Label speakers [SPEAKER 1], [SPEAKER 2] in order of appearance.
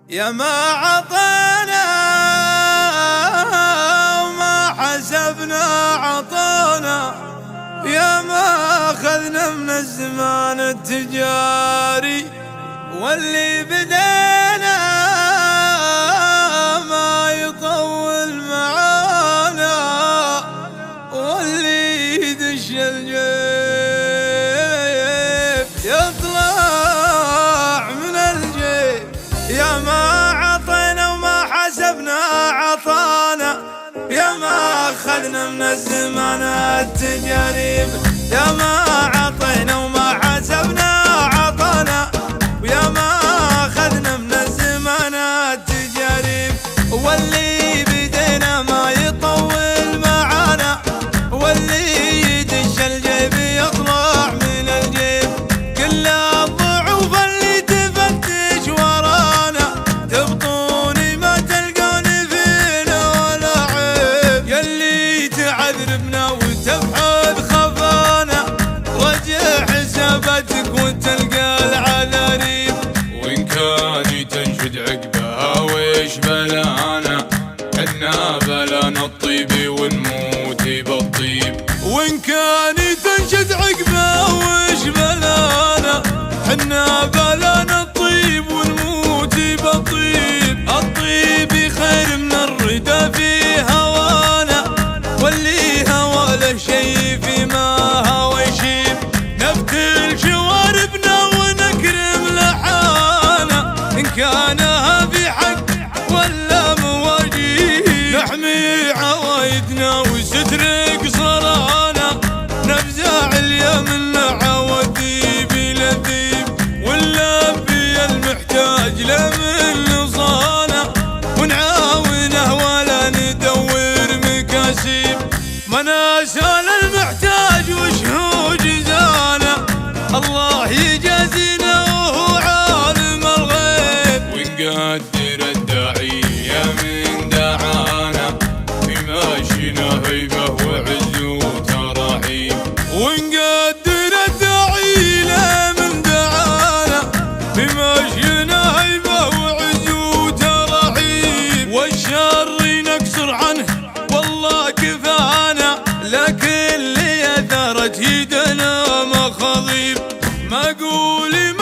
[SPEAKER 1] يا ما عطينا وما حسبنا عطانا، يا ما أخذنا من الزمان التجاري، واللي بدينا ما يطول معانا، واللي يدش الجيب يطلع من الجيب. يا ما عطينا وما حسبنا عطانا، يا ما أخذنا من الزمان التجارب. يا ما عطينا وما حسبنا عطانا، ويا ما أخذنا من الزمان التجارب، واللي بدينا ما يطول معانا، واللي يدش الجيب يطلع من الجيب. كل الضعوف اللي تفتش ورانا، تبطوني ما تلقوني فينا ولا عيب. يلي تعذربنا وتبحث خفانا، رجع حساباتك وتلقى العذاريب.
[SPEAKER 2] وإن كان تنشد عقبها ويش بلانا، حنا بلانا الطيب ونموت بالطيب.
[SPEAKER 1] وإن كان تنشد عقبها ويش بلانا، حنا بلانا الطيب ونموت بالطيب. الطيب خير من الردى في هوانا، واللي هوى له شي فيما هوى يشيب. نفتل شواربنا ونكرم لحانا، إن كانها في حق ولا مواجيب. نحمي عوايدنا وستر قصرانا، نفزع اليمن عودي بلذيب. ونلبي المحتاج لمن نصانا، ونعاونه ولا ندور مكاسيب. مناسال المحتاج وشهو جزانا، الله يجازينا وهو عالم الغيب.
[SPEAKER 2] ونقدر الداعية من دعانا، بماشينا هيبة وعز وترحيب.
[SPEAKER 1] ونقدر الداعي له من دعانا، بماشينا هيبة وعز وترحيب. والشر نقصر عنه والله كفانا، لكن اللي اثارت يدنا مخاضيب. ما قولي